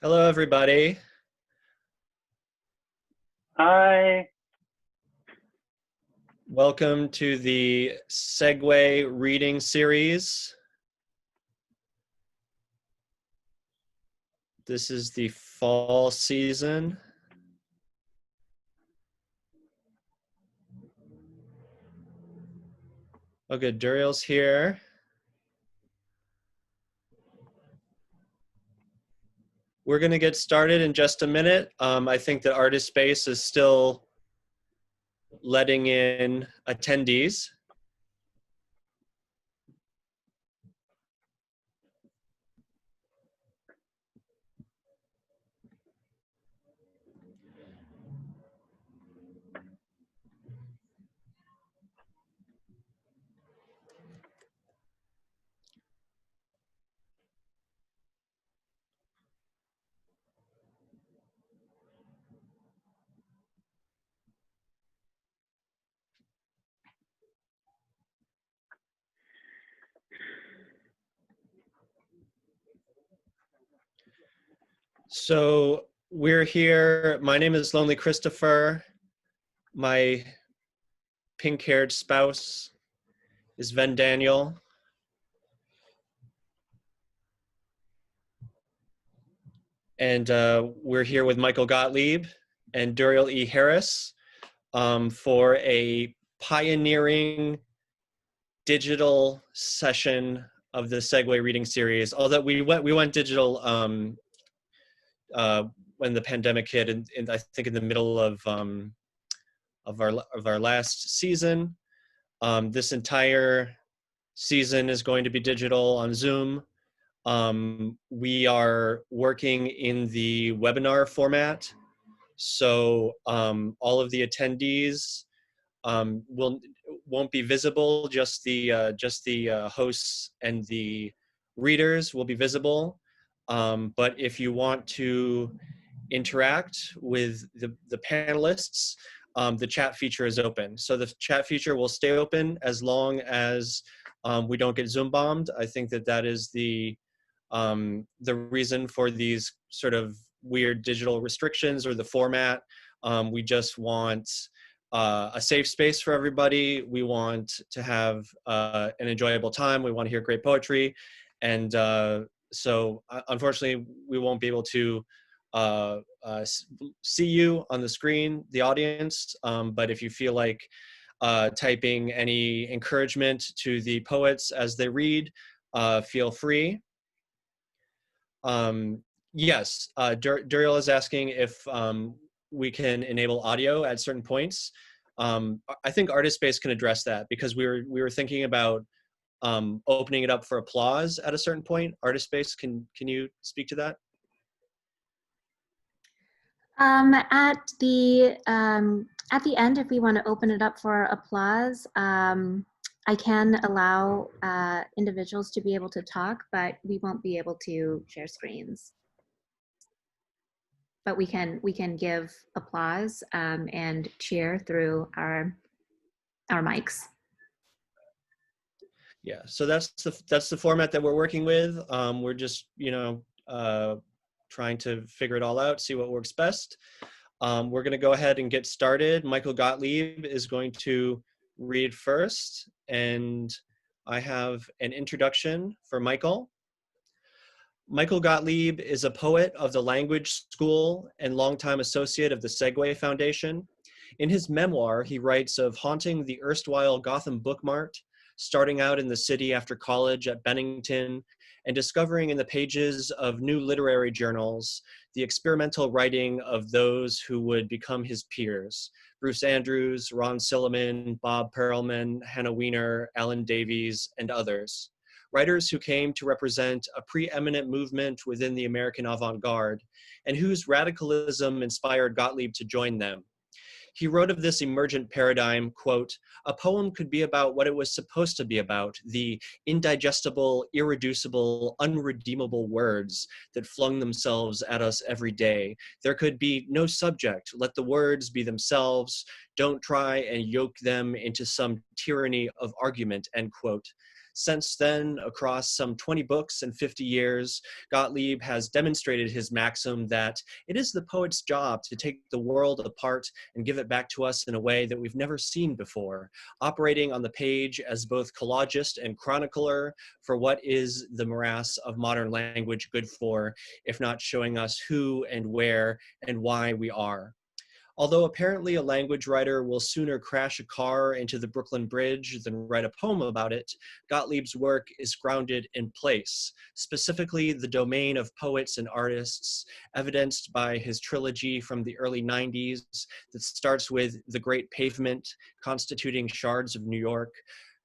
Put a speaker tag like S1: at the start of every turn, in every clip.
S1: Hello, everybody.
S2: Hi.
S1: Welcome to the Segue Reading Series. This is the fall season. Okay, Duriel's here. We're going to get started in just a minute. I think that Artist Space is still letting in attendees. So we're here. My name is Lonely Christopher. My pink-haired spouse is Ven Daniel. And we're here with Michael Gottlieb and Duriel E. Harris for a pioneering digital session of the Segue Reading Series. Although we went digital when the pandemic hit, and I think in the middle of our last season. This entire season is going to be digital on Zoom. We are working in the webinar format, so all of the attendees won't be visible. Just the hosts and the readers will be visible. But if you want to interact with the panelists, the chat feature is open. So the chat feature will stay open as long as we don't get Zoom bombed. I think that is the reason for these sort of weird digital restrictions or the format. We just want a safe space for everybody. We want to have an enjoyable time. We want to hear great poetry. And so unfortunately, we won't be able to see you on the screen, the audience. But if you feel like typing any encouragement to the poets as they read, feel free. Yes, Duriel is asking if we can enable audio at certain points. I think Artist Space can address that because we were thinking about opening it up for applause at a certain point. Artist Space, can you speak to that?
S3: At the end, if we want to open it up for applause, I can allow individuals to be able to talk, but we won't be able to share screens. But we can give applause and cheer through our mics.
S1: Yeah, so that's the format that we're working with. We're just trying to figure it all out, see what works best. We're going to go ahead and get started. Michael Gottlieb is going to read first, and I have an introduction for Michael. Michael Gottlieb is a poet of the language school and longtime associate of the Segue Foundation. In his memoir, he writes of haunting the erstwhile Gotham Book Mart, starting out in the city after college at Bennington, and discovering in the pages of new literary journals the experimental writing of those who would become his peers: Bruce Andrews, Ron Silliman, Bob Perelman, Hannah Weiner, Alan Davies, and others. Writers who came to represent a preeminent movement within the American avant-garde, and whose radicalism inspired Gottlieb to join them. He wrote of this emergent paradigm, quote, "A poem could be about what it was supposed to be about, the indigestible, irreducible, unredeemable words that flung themselves at us every day. There could be no subject. Let the words be themselves. Don't try and yoke them into some tyranny of argument," end quote. Since then, across some 20 books and 50 years, Gottlieb has demonstrated his maxim that it is the poet's job to take the world apart and give it back to us in a way that we've never seen before, operating on the page as both collagist and chronicler for what is the morass of modern language good for, if not showing us who and where and why we are. Although apparently a language writer will sooner crash a car into the Brooklyn Bridge than write a poem about it, Gottlieb's work is grounded in place, specifically the domain of poets and artists, evidenced by his trilogy from the early 90s that starts with The Great Pavement, constituting shards of New York,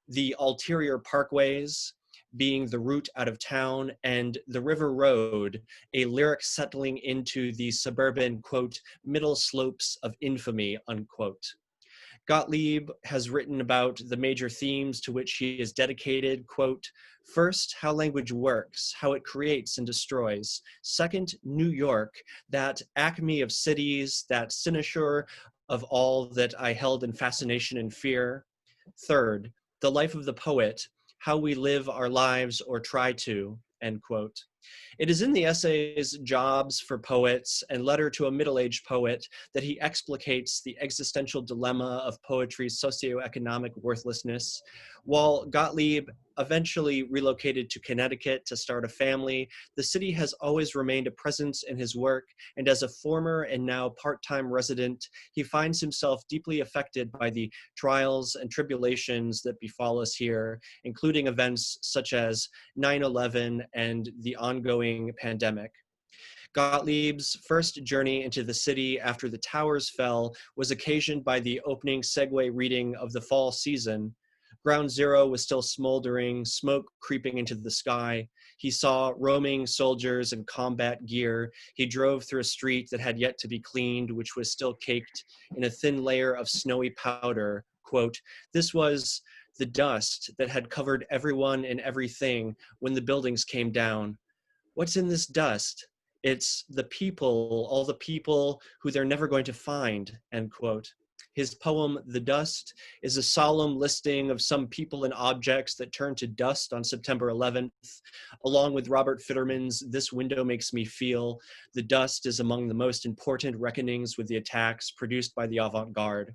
S1: the ulterior parkways, being the route out of town, and the River Road, a lyric settling into the suburban, quote, middle slopes of infamy, unquote. Gottlieb has written about the major themes to which he is dedicated, quote, first, how language works, how it creates and destroys. Second, New York, that acme of cities, that cynosure of all that I held in fascination and fear. Third, the life of the poet, how we live our lives or try to, end quote. It is in the essays Jobs for Poets and Letter to a Middle-Aged Poet that he explicates the existential dilemma of poetry's socioeconomic worthlessness. While Gottlieb eventually relocated to Connecticut to start a family, the city has always remained a presence in his work, and as a former and now part-time resident, he finds himself deeply affected by the trials and tribulations that befall us here, including events such as 9/11 and the ongoing pandemic. Gottlieb's first journey into the city after the towers fell was occasioned by the opening Segue reading of the fall season. Ground Zero was still smoldering, smoke creeping into the sky. He saw roaming soldiers in combat gear. He drove through a street that had yet to be cleaned, which was still caked in a thin layer of snowy powder. Quote, this was the dust that had covered everyone and everything when the buildings came down. What's in this dust? It's the people, all the people who they're never going to find, end quote. His poem, The Dust, is a solemn listing of some people and objects that turned to dust on September 11th. Along with Robert Fitterman's This Window Makes Me Feel, The Dust is among the most important reckonings with the attacks produced by the avant-garde.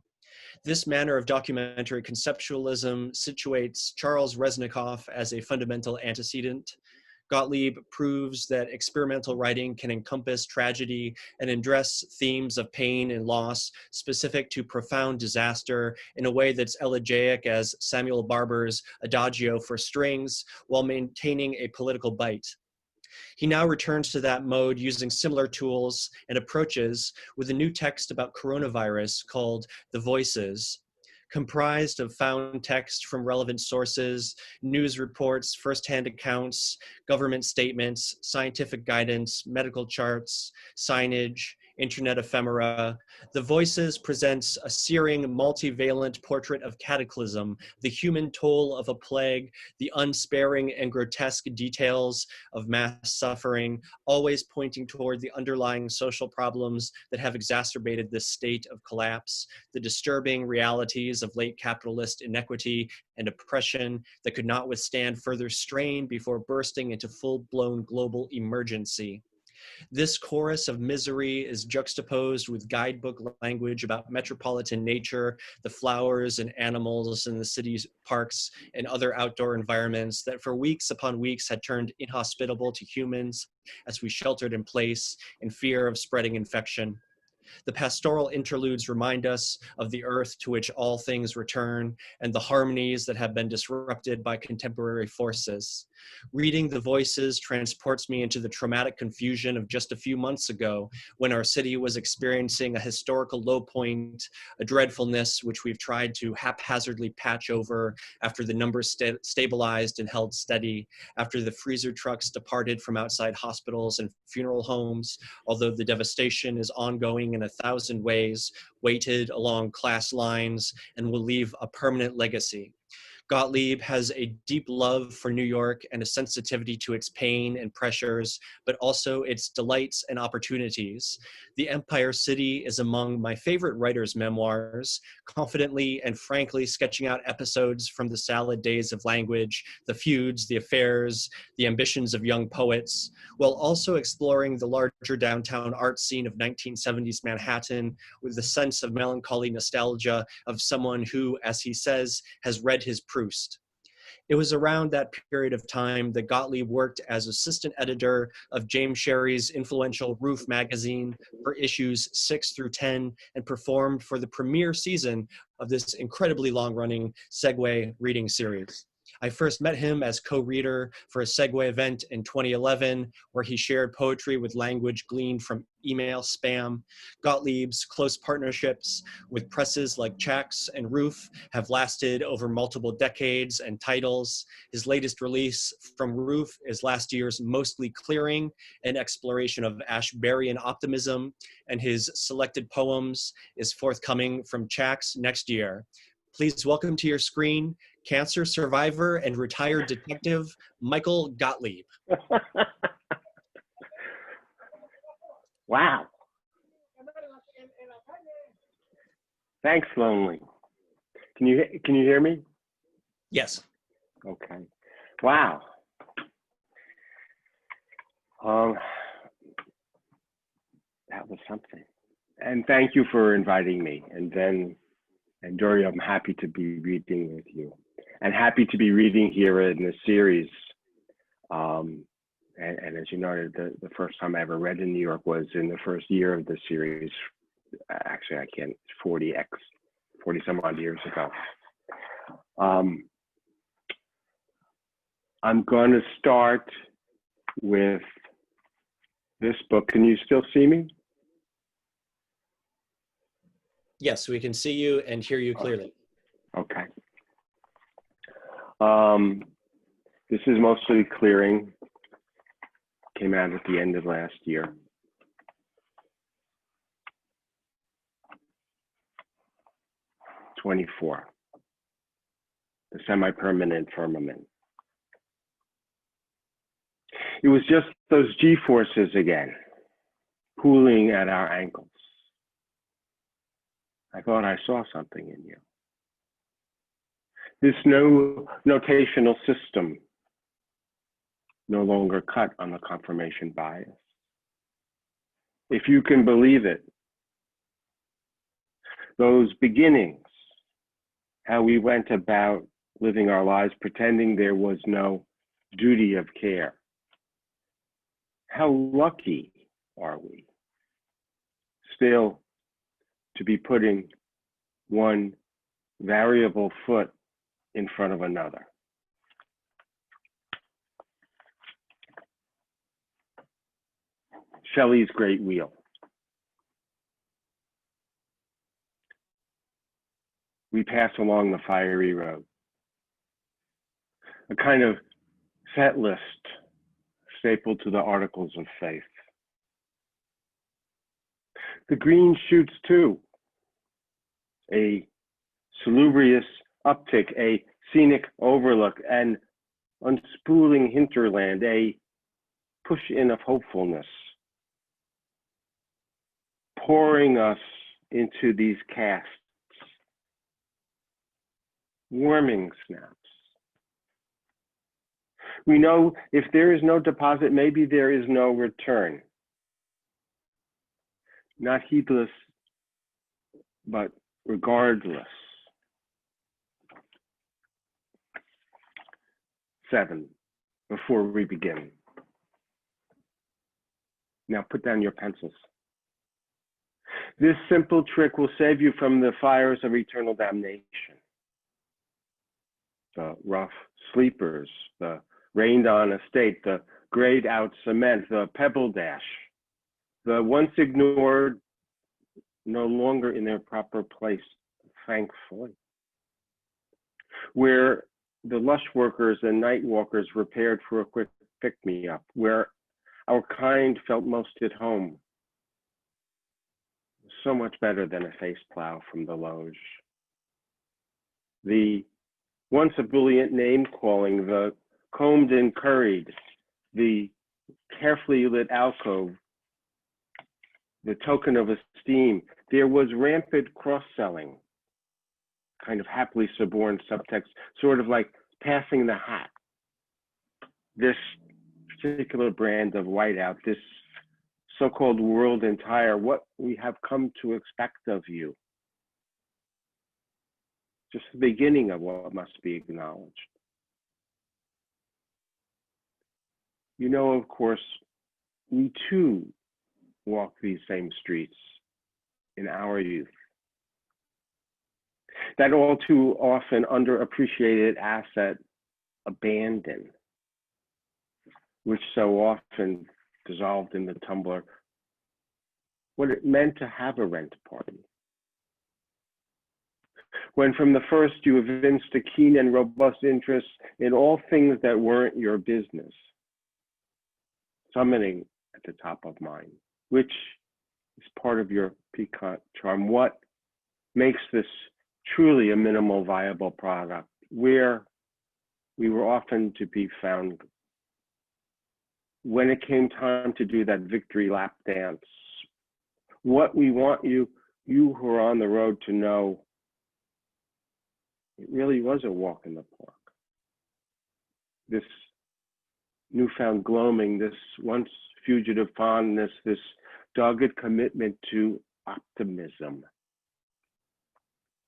S1: This manner of documentary conceptualism situates Charles Reznikoff as a fundamental antecedent. Gottlieb proves that experimental writing can encompass tragedy and address themes of pain and loss specific to profound disaster in a way that's elegiac as Samuel Barber's Adagio for strings, while maintaining a political bite. He now returns to that mode using similar tools and approaches with a new text about coronavirus called The Voices, comprised of found text from relevant sources, news reports, firsthand accounts, government statements, scientific guidance, medical charts, signage, internet ephemera. The Voices presents a searing, multivalent portrait of cataclysm, the human toll of a plague, the unsparing and grotesque details of mass suffering, always pointing toward the underlying social problems that have exacerbated this state of collapse, the disturbing realities of late capitalist inequity and oppression that could not withstand further strain before bursting into full-blown global emergency. This chorus of misery is juxtaposed with guidebook language about metropolitan nature, the flowers and animals in the city's parks and other outdoor environments that for weeks upon weeks had turned inhospitable to humans as we sheltered in place in fear of spreading infection. The pastoral interludes remind us of the earth to which all things return and the harmonies that have been disrupted by contemporary forces. Reading The Voices transports me into the traumatic confusion of just a few months ago when our city was experiencing a historical low point, a dreadfulness which we've tried to haphazardly patch over after the numbers stabilized and held steady, after the freezer trucks departed from outside hospitals and funeral homes, although the devastation is ongoing in 1,000 ways, weighted along class lines, and will leave a permanent legacy. Gottlieb has a deep love for New York and a sensitivity to its pain and pressures, but also its delights and opportunities. The Empire City is among my favorite writer's memoirs, confidently and frankly sketching out episodes from the salad days of language, the feuds, the affairs, the ambitions of young poets, while also exploring the larger downtown art scene of 1970s Manhattan with the sense of melancholy nostalgia of someone who, as he says, has read his Proust. It was around that period of time that Gottlieb worked as assistant editor of James Sherry's influential Roof magazine for issues 6 through 10 and performed for the premiere season of this incredibly long-running Segue Reading Series. I first met him as co-reader for a Segue event in 2011, where he shared poetry with language gleaned from email spam. Gottlieb's close partnerships with presses like Chax and Roof have lasted over multiple decades and titles. His latest release from Roof is last year's Mostly Clearing, an exploration of Ashberian optimism, and his selected poems is forthcoming from Chax next year. Please welcome to your screen cancer survivor and retired detective, Michael Gottlieb.
S2: Wow. Thanks, Lonely. Can you hear me?
S1: Yes.
S2: Okay. Wow. That was something. And thank you for inviting me. And Duriel, I'm happy to be reading with you, and happy to be reading here in this series. And as you know, the first time I ever read in New York was in the first year of the series. Actually, I can't, 40 some odd years ago. I'm going to start with this book. Can you still see me?
S1: Yes, we can see you and hear you clearly.
S2: Okay. This is Mostly Clearing. Came out at the end of last year. '24. The Semi-Permanent Firmament. It was just those G-forces again, pooling at our ankles. I thought I saw something in you. This no notational system no longer cut on the confirmation bias. If you can believe it, those beginnings, how we went about living our lives pretending there was no duty of care. How lucky are we still to be putting one variable foot in front of another. Shelley's Great Wheel. We pass along the fiery road, a kind of set list stapled to the articles of faith. The green shoots too, a salubrious uptick, a scenic overlook, an unspooling hinterland, a push-in of hopefulness, pouring us into these casts, warming snaps. We know if there is no deposit, maybe there is no return. Not heedless, but regardless. 7, before we begin. Now put down your pencils. This simple trick will save you from the fires of eternal damnation. The rough sleepers, the rained on estate, the grayed out cement, the pebble dash, the once ignored, no longer in their proper place, thankfully. Where the lush workers and night walkers repaired for a quick pick-me-up, where our kind felt most at home. So much better than a face plow from the loge. The Once a brilliant name calling, the combed and curried, the carefully lit alcove, the token of esteem. There was rampant cross-selling, kind of happily suborned subtext, sort of like passing the hat. This particular brand of whiteout, this so-called world entire, what we have come to expect of you. Just the beginning of what must be acknowledged. You know, of course, we too walk these same streets in our youth. That all too often underappreciated asset, abandon, which so often dissolved in the tumbler, what it meant to have a rent party. When from the first you evinced a keen and robust interest in all things that weren't your business, summoning at the top of mind, which is part of your piquant charm. What makes this truly a minimal viable product, where we were often to be found when it came time to do that victory lap dance. What we want you who are on the road, to know, it really was a walk in the park. This newfound gloaming, this once fugitive fondness, this dogged commitment to optimism.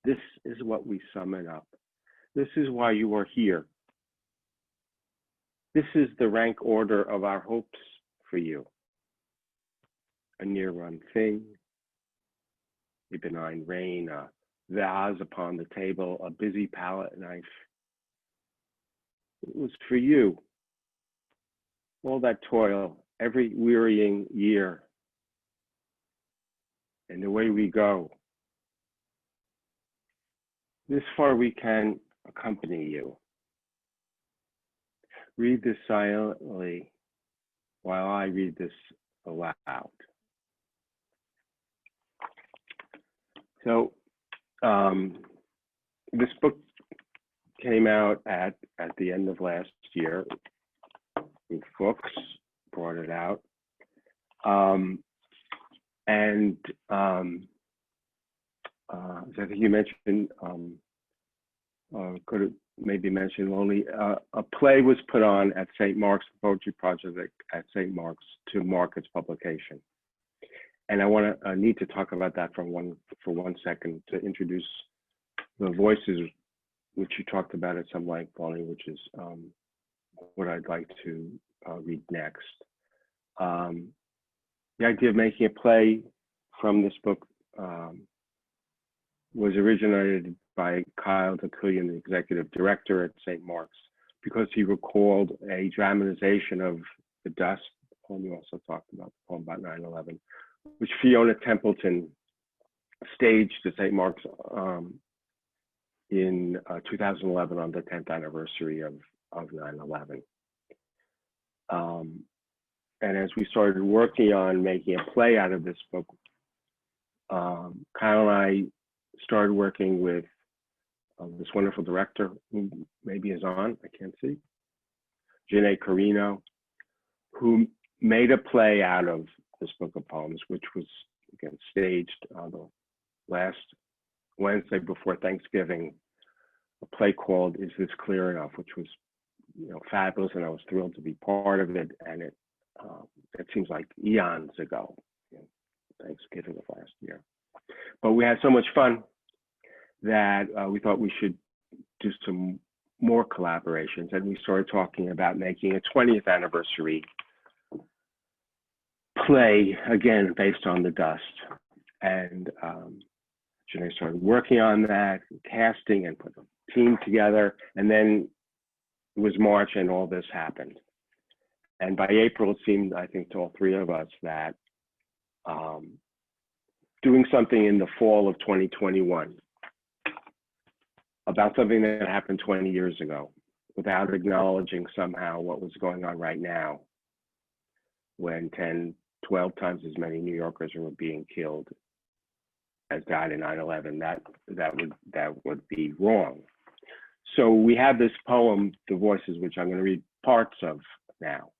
S2: This is what we summon up. This is why you are here. This is the rank order of our hopes for you. A near-run thing, a benign rain, a vase upon the table, a busy palette knife. It was for you. All that toil, every wearying year, and away we go. This far we can accompany you. Read this silently while I read this aloud. So this book came out at the end of last year. Books brought it out. I think you mentioned, could have maybe mentioned only, a play was put on at St. Mark's, the Poetry Project at St. Mark's, to mark its publication. And I need to talk about that for one second, to introduce the voices, which you talked about at some length, Bonnie, which is what I'd like to read next. The idea of making a play from this book was originated by Kyle DeCullion, the executive director at St. Mark's, because he recalled a dramatization of The Dust, the poem you also talked about, the poem about 9/11, which Fiona Templeton staged at St. Mark's in 2011 on the 10th anniversary of 9/11. And as we started working on making a play out of this book, Kyle and I started working with this wonderful director, who maybe is on, I can't see, Janae Carino, who made a play out of this book of poems, which was, again, staged the last Wednesday before Thanksgiving, a play called Is This Clear Enough, which was, fabulous, and I was thrilled to be part of it. And it seems like eons ago, Thanksgiving of last year. But we had so much fun that we thought we should do some more collaborations, and we started talking about making a 20th anniversary play, again, based on The Dust. And Janae started working on that, casting, and put a team together. And then it was March, and all this happened. And by April, it seemed, I think, to all three of us that doing something in the fall of 2021 about something that happened 20 years ago, without acknowledging somehow what was going on right now, when 10, 12 times as many New Yorkers were being killed as died in 9/11, that would be wrong. So we have this poem, The Voices, which I'm going to read parts of now.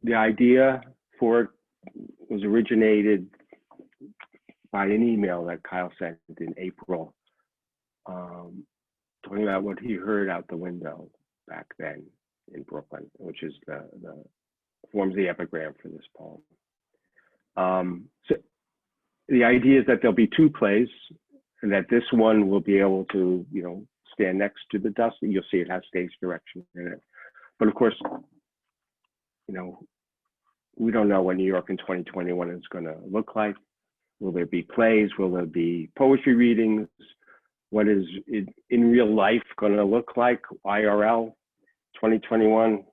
S2: The idea for it was originated by an email that Kyle sent in April, talking about what he heard out the window back then in Brooklyn, which is the forms the epigram for this poem. So the idea is that there'll be two plays, and that this one will be able to, stand next to the dust. You'll see it has stage direction in it. But of course, we don't know what New York in 2021 is going to look like. Will there be plays? Will there be poetry readings? What is it in real life going to look like? IRL 2021?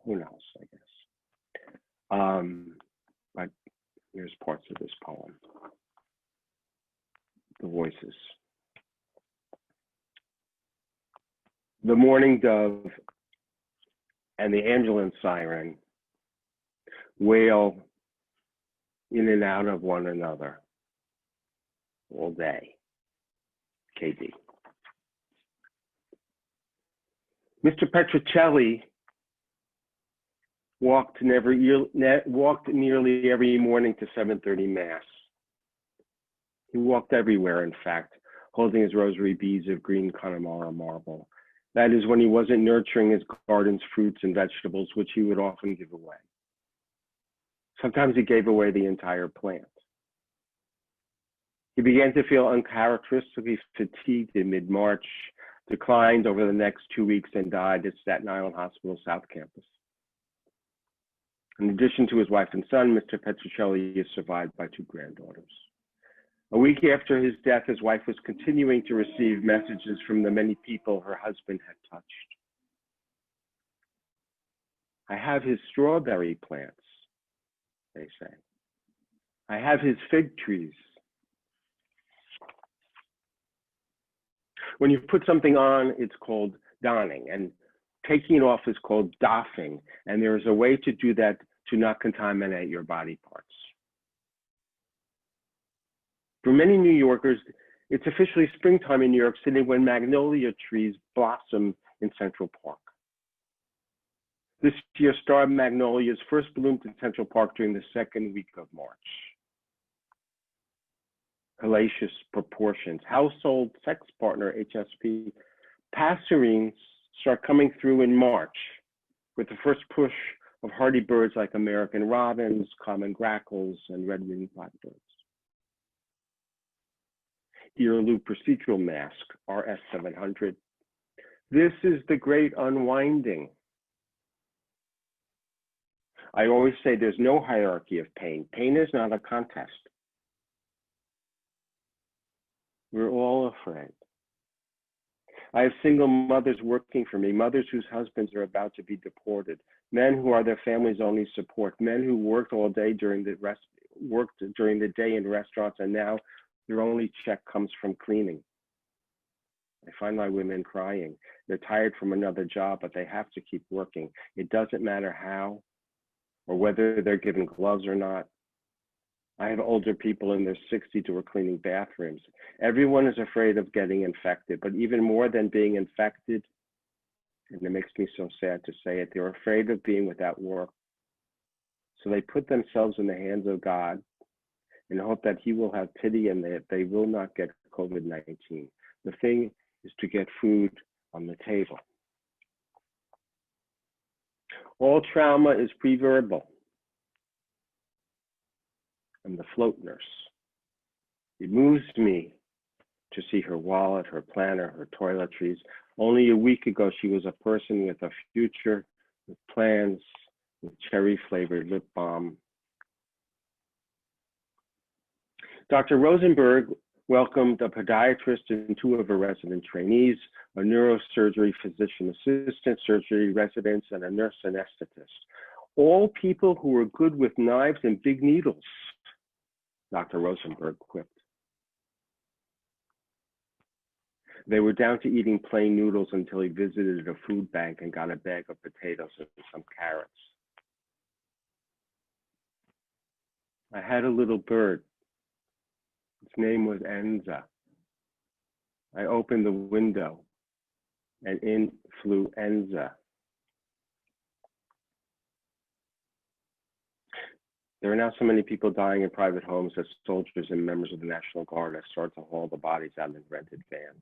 S2: Who knows, I guess. But here's parts of this poem. The Voices. The mourning dove and the ambulance siren wail in and out of one another all day. KD. Mr. Petrocelli walked nearly every morning to 7:30 Mass. He walked everywhere, in fact, holding his rosary beads of green Connemara marble. That is when he wasn't nurturing his garden's fruits and vegetables, which he would often give away. Sometimes he gave away the entire plant. He began to feel uncharacteristically fatigued in mid-March, declined over the next 2 weeks, and died at Staten Island Hospital South Campus. In addition to his wife and son, Mr. Petrocelli is survived by 2 granddaughters. A week after his death, his wife was continuing to receive messages from the many people her husband had touched. I have his strawberry plants, they say. I have his fig trees. When you put something on, it's called donning, and taking it off is called doffing, and there is a way to do that to not contaminate your body parts. For many New Yorkers, it's officially springtime in New York City when magnolia trees blossom in Central Park. This year, star magnolias first bloomed in Central Park during the second week of March. Hellacious proportions. Household sex partner, HSP, passerines start coming through in March with the first push of hardy birds like American robins, common grackles, and red-winged blackbirds. Ear loop procedural mask, RS700. This is the great unwinding. I always say there's no hierarchy of pain. Pain is not a contest. We're all afraid. I have single mothers working for me, mothers whose husbands are about to be deported, men who are their family's only support, men who worked all day worked during the day in restaurants, and now their only check comes from cleaning. I find my women crying. They're tired from another job, but they have to keep working. It doesn't matter how or whether they're given gloves or not. I have older people in their 60s who are cleaning bathrooms. Everyone is afraid of getting infected, but even more than being infected, and it makes me so sad to say it, they're afraid of being without work. So they put themselves in the hands of God and hope that he will have pity and that they will not get COVID-19. The thing is to get food on the table. All trauma is pre-verbal. I'm the float nurse. It moves me to see her wallet, her planner, her toiletries. Only a week ago, she was a person with a future, with plans, with cherry-flavored lip balm. Dr. Rosenberg welcomed a podiatrist and 2 of her resident trainees, a neurosurgery physician assistant, surgery residents, and a nurse anesthetist. All people who were good with knives and big needles, Dr. Rosenberg quipped. They were down to eating plain noodles until he visited a food bank and got a bag of potatoes and some carrots. I had a little bird. Its name was Enza. I opened the window, and in flew Enza. There are now so many people dying in private homes that soldiers and members of the National Guard have started to haul the bodies out in rented vans.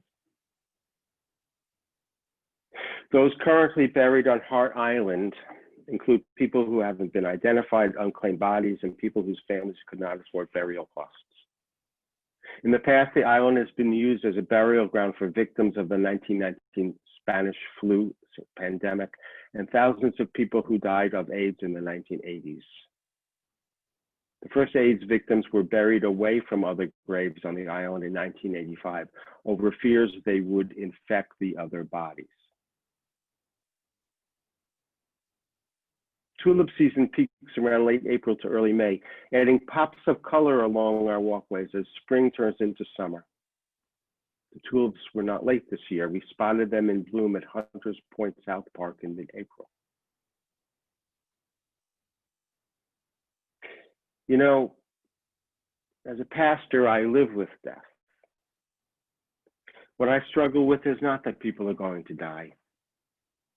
S2: Those currently buried on Hart Island include people who haven't been identified, unclaimed bodies, and people whose families could not afford burial costs. In the past, the island has been used as a burial ground for victims of the 1919 Spanish flu pandemic and thousands of people who died of AIDS in the 1980s. The first AIDS victims were buried away from other graves on the island in 1985 over fears they would infect the other bodies. Tulip season peaks around late April to early May, adding pops of color along our walkways as spring turns into summer. The tulips were not late this year. We spotted them in bloom at Hunters Point South Park in mid-April. You know, as a pastor, I live with death. What I struggle with is not that people are going to die.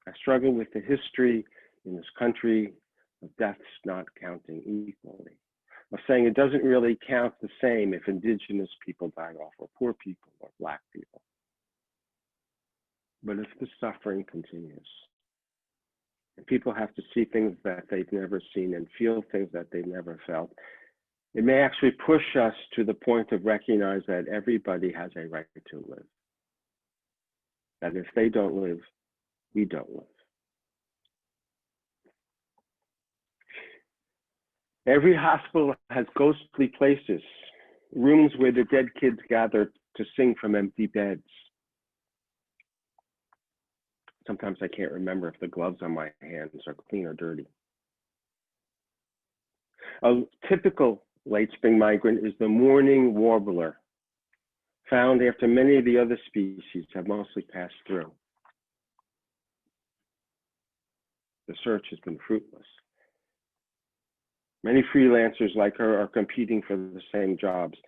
S2: I struggle with the history in this country of deaths not counting equally, of saying it doesn't really count the same if indigenous people die off, or poor people, or Black people. But if the suffering continues, and people have to see things that they've never seen and feel things that they've never felt, it may actually push us to the point of recognize that everybody has a right to live. That if they don't live, we don't live. Every hospital has ghostly places, rooms where the dead kids gather to sing from empty beds. Sometimes I can't remember if the gloves on my hands are clean or dirty. A typical late spring migrant is the mourning warbler, found after many of the other species have mostly passed through. The search has been fruitless. Many freelancers like her are competing for the same jobs.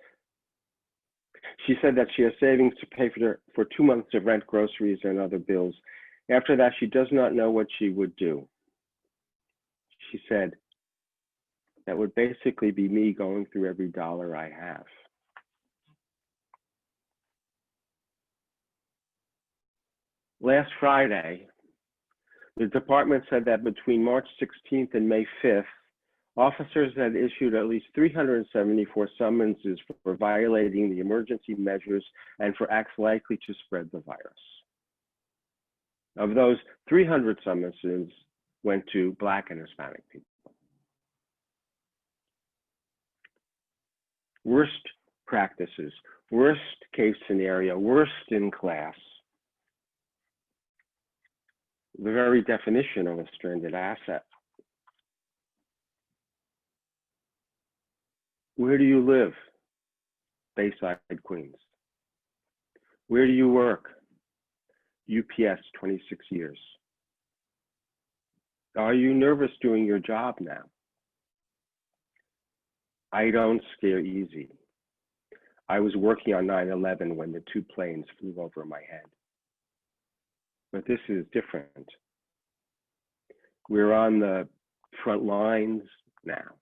S2: She said that she has savings to pay for 2 months of rent, groceries, and other bills. After that, she does not know what she would do. She said, that would basically be me going through every dollar I have. Last Friday, the department said that between March 16th and May 5th, officers had issued at least 374 summonses for violating the emergency measures and for acts likely to spread the virus. Of those, 300 summonses went to Black and Hispanic people. Worst practices, worst case scenario, worst in class. The very definition of a stranded asset. Where do you live? Bayside, Queens. Where do you work? UPS, 26 years. Are you nervous doing your job now? I don't scare easy. I was working on 9/11 when the 2 planes flew over my head. But this is different. We're on the front lines now.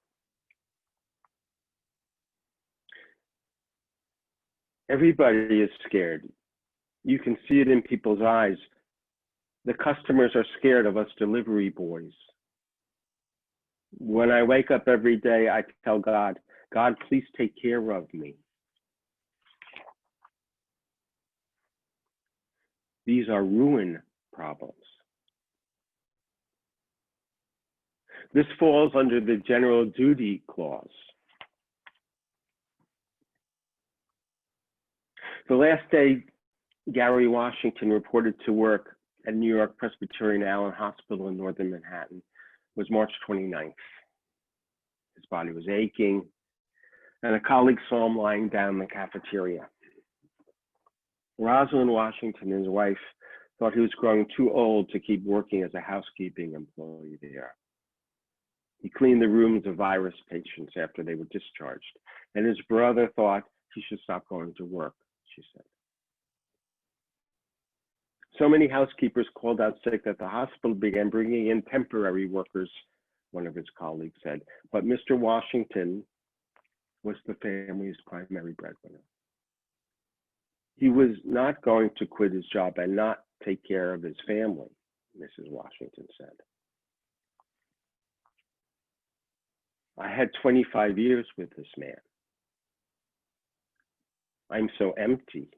S2: Everybody is scared. You can see it in people's eyes. The customers are scared of us delivery boys. When I wake up every day, I tell God, God, please take care of me. These are ruin problems. This falls under the general duty clause. The last day Gary Washington reported to work at New York Presbyterian Allen Hospital in northern Manhattan was March 29th. His body was aching, and a colleague saw him lying down in the cafeteria. Rosalind Washington, his wife, thought he was growing too old to keep working as a housekeeping employee there. He cleaned the rooms of virus patients after they were discharged, and his brother thought He should stop going to work, she said. So many housekeepers called out sick that the hospital began bringing in temporary workers, one of his colleagues said. But Mr. Washington was the family's primary breadwinner. He was not going to quit his job and not take care of his family, Mrs. Washington said. I had 25 years with this man. I'm so empty.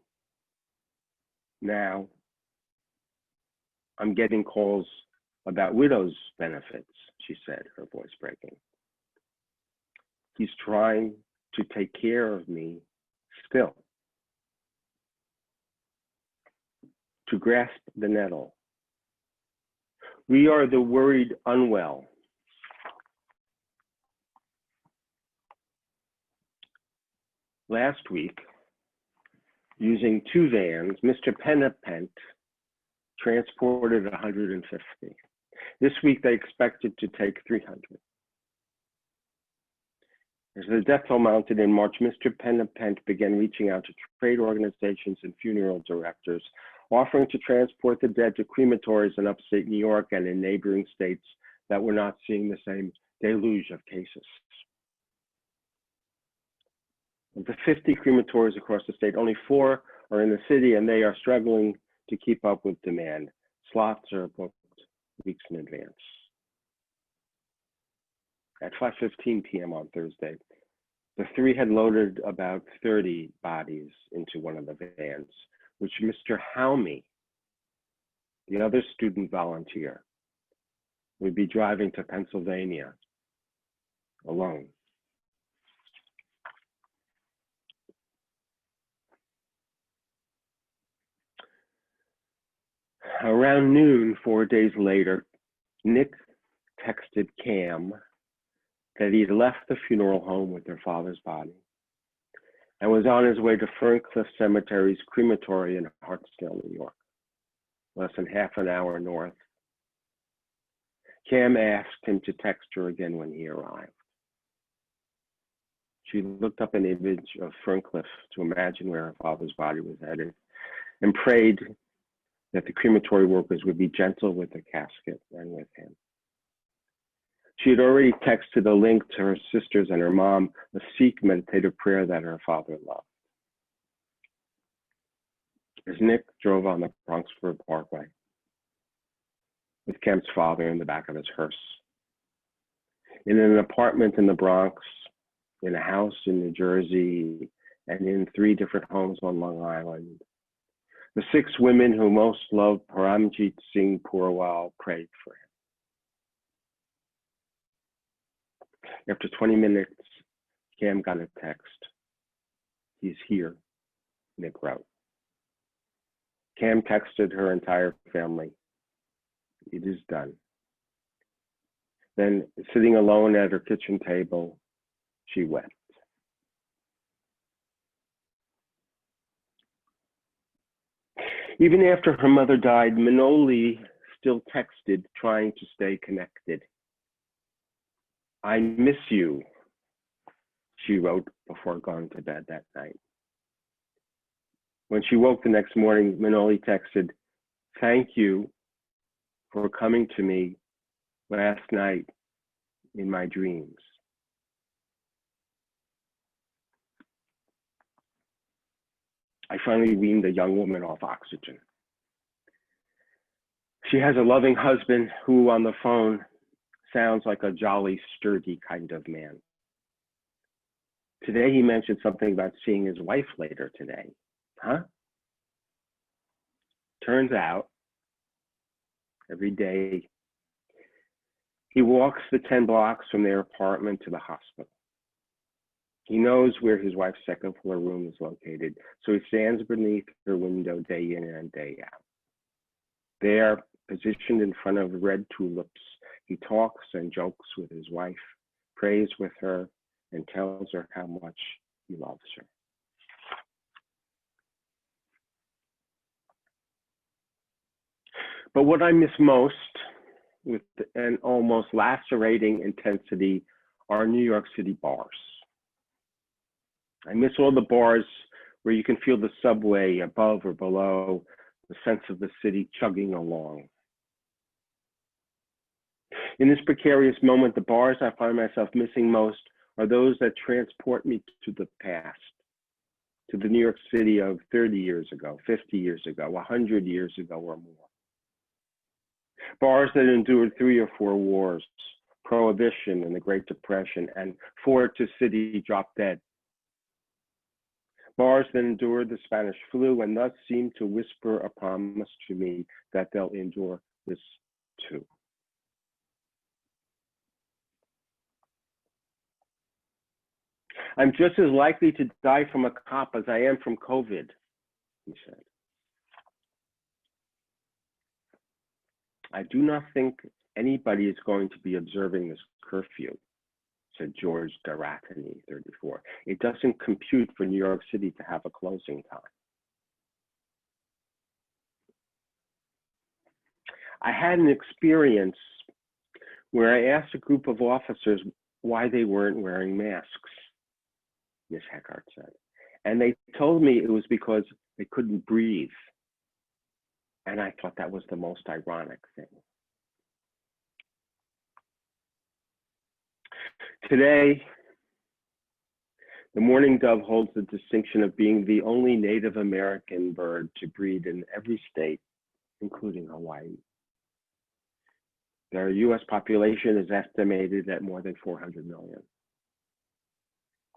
S2: Now, I'm getting calls about widow's benefits, she said, her voice breaking. He's trying to take care of me still. To grasp the nettle. We are the worried unwell. Last week, using 2 vans, Mr. Pennapent transported 150. This week, they expected to take 300. As the death toll mounted in March, Mr. Pennapent began reaching out to trade organizations and funeral directors, offering to transport the dead to crematories in upstate New York and in neighboring states that were not seeing the same deluge of cases. Of the 50 crematories across the state, only 4 are in the city, and they are struggling to keep up with demand. Slots are booked weeks in advance. At 5:15 p.m. on Thursday, the 3 had loaded about 30 bodies into one of the vans, which Mr. Howme, the other student volunteer, would be driving to Pennsylvania alone. Around noon, 4 days later, Nick texted Cam that he'd left the funeral home with their father's body and was on his way to Ferncliff Cemetery's crematory in Hartsdale, New York, less than half an hour north. Cam asked him to text her again when he arrived. She looked up an image of Ferncliff to imagine where her father's body was headed and prayed that the crematory workers would be gentle with the casket and with him. She had already texted a link to her sisters and her mom, a Sikh meditative prayer that her father loved. As Nick drove on the Bronxford Parkway with Cam's father in the back of his hearse, in an apartment in the Bronx, in a house in New Jersey, and in 3 different homes on Long Island, the 6 women who most loved Paramjit Singh Purwal prayed for him. After 20 minutes, Cam got a text. He's here, Nick wrote. Cam texted her entire family. It is done. Then, sitting alone at her kitchen table, she wept. Even after her mother died, Manoli still texted, trying to stay connected. I miss you, she wrote before going to bed that night. When she woke the next morning, Manoli texted, thank you for coming to me last night in my dreams. I finally weaned a young woman off oxygen. She has a loving husband who on the phone sounds like a jolly, sturdy kind of man. Today he mentioned something about seeing his wife later today. Huh? Turns out, every day, he walks the 10 blocks from their apartment to the hospital. He knows where his wife's second floor room is located, so he stands beneath her window day in and day out. There, positioned in front of red tulips, he talks and jokes with his wife, prays with her, and tells her how much he loves her. But what I miss most, with an almost lacerating intensity, are New York City bars. I miss all the bars where you can feel the subway above or below, the sense of the city chugging along. In this precarious moment, the bars I find myself missing most are those that transport me to the past, to the New York City of 30 years ago, 50 years ago, 100 years ago or more. Bars that endured 3 or 4 wars, Prohibition and the Great Depression, and Ford to City drop dead. Bars that endured the Spanish flu and thus seem to whisper a promise to me that they'll endure this too. I'm just as likely to die from a cop as I am from COVID, he said. I do not think anybody is going to be observing this curfew, said George Garatani, 34. It doesn't compute for New York City to have a closing time. I had an experience where I asked a group of officers why they weren't wearing masks, Ms. Heckart said. And they told me it was because they couldn't breathe. And I thought that was the most ironic thing. Today, the mourning dove holds the distinction of being the only Native American bird to breed in every state, including Hawaii. Their US population is estimated at more than 400 million.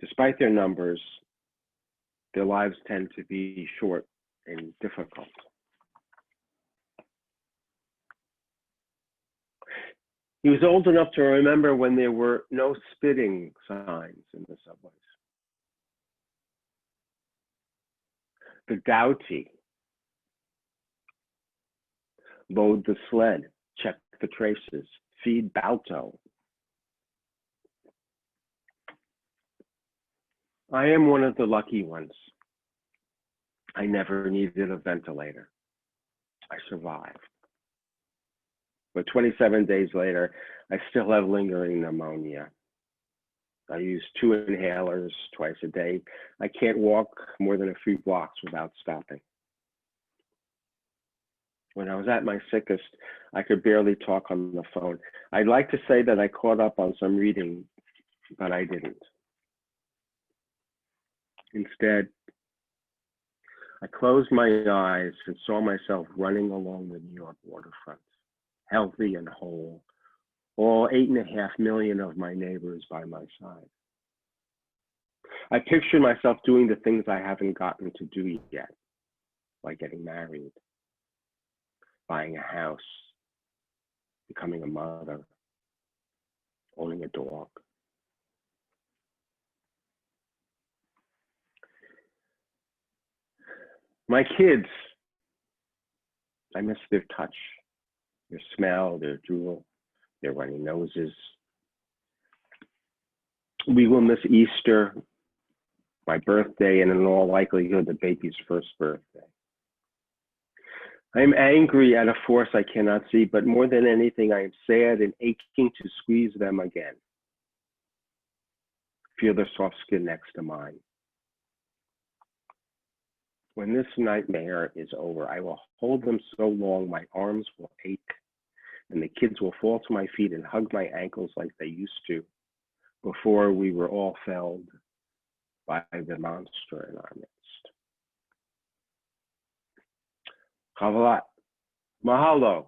S2: Despite their numbers, their lives tend to be short and difficult. He was old enough to remember when there were no spitting signs in the subways. The doughty load the sled, check the traces, feed Balto. I am one of the lucky ones. I never needed a ventilator. I survived. But 27 days later, I still have lingering pneumonia. I use 2 inhalers twice a day. I can't walk more than a few blocks without stopping. When I was at my sickest, I could barely talk on the phone. I'd like to say that I caught up on some reading, but I didn't. Instead, I closed my eyes and saw myself running along the New York waterfront, healthy and whole, all 8.5 million of my neighbors by my side. I pictured myself doing the things I haven't gotten to do yet, like getting married, buying a house, becoming a mother, owning a dog. My kids, I miss their touch, their smell, their drool, their runny noses. We will miss Easter, my birthday, and in all likelihood, the baby's first birthday. I am angry at a force I cannot see, but more than anything, I am sad and aching to squeeze them again. Feel their soft skin next to mine. When this nightmare is over, I will hold them so long my arms will ache, and the kids will fall to my feet and hug my ankles like they used to before we were all felled by the monster in our midst. Chavalat, mahalo,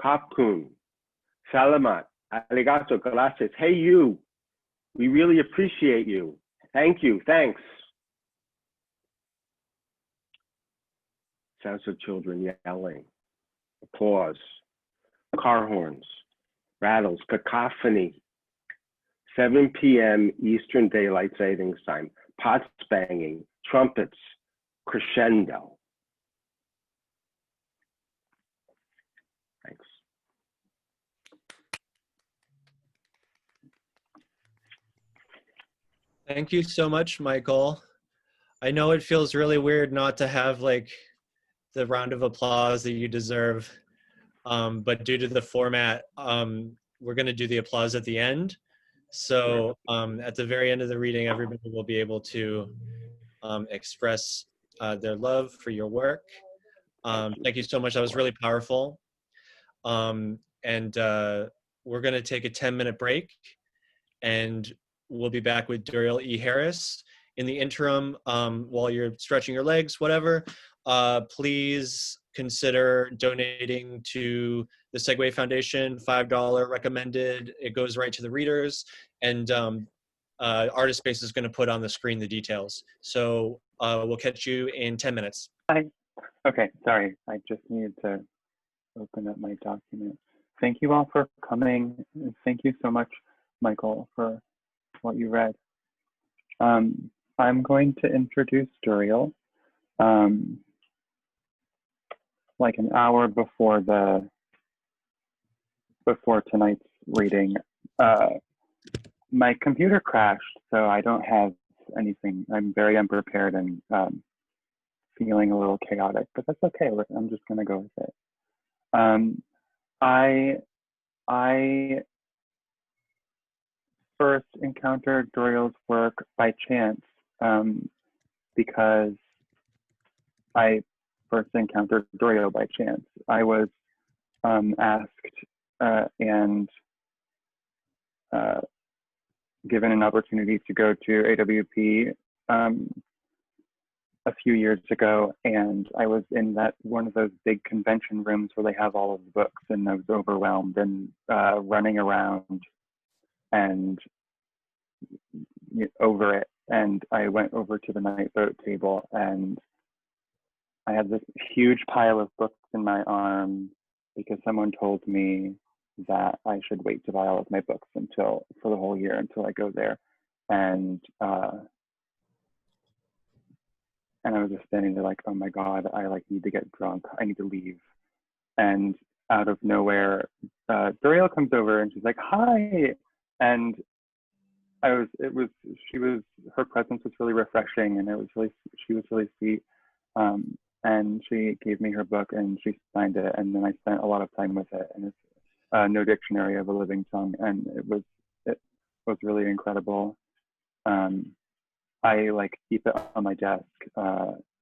S2: kapkun, salamat, arigato, gracias. Hey you, we really appreciate you. Thank you, thanks. Sounds of children yelling, applause, car horns, rattles, cacophony. 7 p.m. Eastern Daylight Savings Time, pots banging, trumpets, crescendo. Thanks.
S1: Thank you so much, Michael. I know it feels really weird not to have like the round of applause that you deserve, but due to the format, we're going to do the applause at the end. So at the very end of the reading, everybody will be able to express their love for your work. Thank you so much. That was really powerful. And we're going to take a 10-minute break, and we'll be back with Duriel E. Harris. In the interim, while you're stretching your legs, whatever, please consider donating to the Segue Foundation. $5 recommended. It goes right to the readers. And Artist Space is going to put on the screen the details. So we'll catch you in 10 minutes.
S4: Hi. Okay, sorry. I just needed to open up my document. Thank you all for coming. Thank you so much, Michael, for what you read. I'm going to introduce Duriel like an hour before tonight's reading. My computer crashed, so I don't have anything. I'm very unprepared and feeling a little chaotic, but that's okay. I'm just gonna go with it. I first encountered Duriel's work by chance because I first encountered Duriel by chance. I was asked and given an opportunity to go to AWP a few years ago, and I was in one of those big convention rooms where they have all of the books, and I was overwhelmed and running around and over it. And I went over to the night boat table, and I had this huge pile of books in my arms because someone told me that I should wait to buy all of my books for the whole year until I go there. And I was just standing there like, oh my God, I need to get drunk. I need to leave. And out of nowhere, Duriel comes over and she's like, hi. And her presence was really refreshing, and she was really sweet. And she gave me her book and she signed it. And then I spent a lot of time with it. And it's No Dictionary of a Living Tongue. And it was really incredible. I keep it on my desk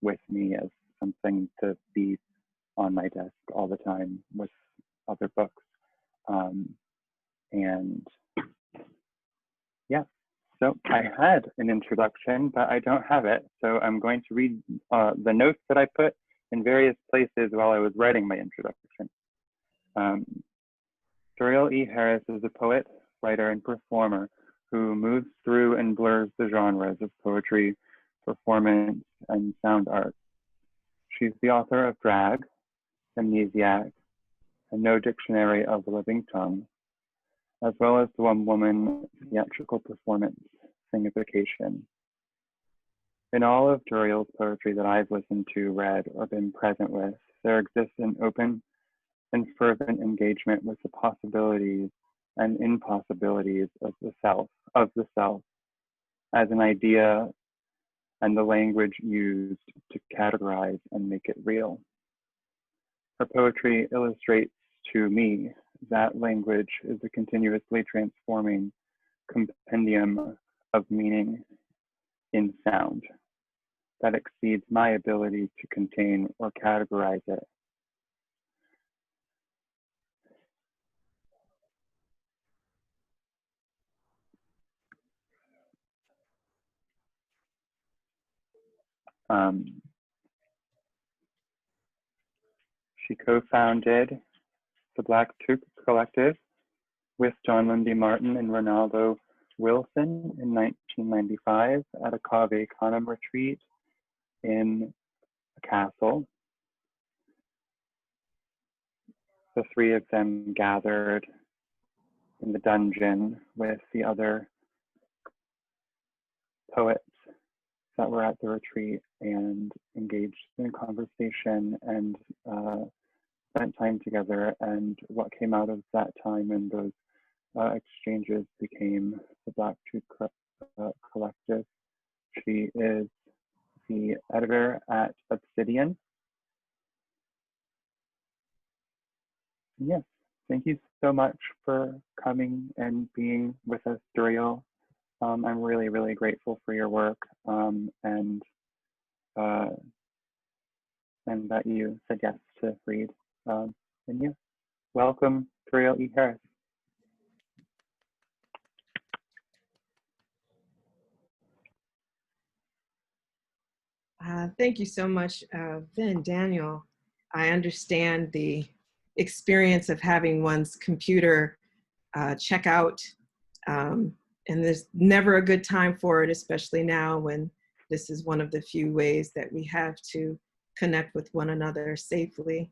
S4: with me as something to be on my desk all the time with other books. And yeah, so I had an introduction, but I don't have it. So I'm going to read the notes that I put in various places while I was writing my introduction. Duriel E. Harris is a poet, writer, and performer who moves through and blurs the genres of poetry, performance, and sound art. She's the author of Drag, Amnesiac, and No Dictionary of the Living Tongue, as well as the one-woman theatrical performance, Singification. In all of Duriel's poetry that I've listened to, read, or been present with, there exists an open and fervent engagement with the possibilities and impossibilities of the self, as an idea and the language used to categorize and make it real. Her poetry illustrates to me that language is a continuously transforming compendium of meaning in sound that exceeds my ability to contain or categorize it. She co-founded the Black Troop Collective with John Lindy Martin and Ronaldo Wilson in 1995 at a Cave Canem retreat in a castle. The three of them gathered in the dungeon with the other poets that were at the retreat and engaged in conversation and spent time together. And what came out of that time and those exchanges became the Black Troop Collective. She is the editor at Obsidian. Yes, Thank you so much for coming and being with us, Duriel. I'm really, really grateful for your work and that you said yes to read. And yeah, welcome, Duriel E. Harris.
S5: Thank you so much, Ben, Daniel. I understand the experience of having one's computer check out, and there's never a good time for it, especially now when this is one of the few ways that we have to connect with one another safely.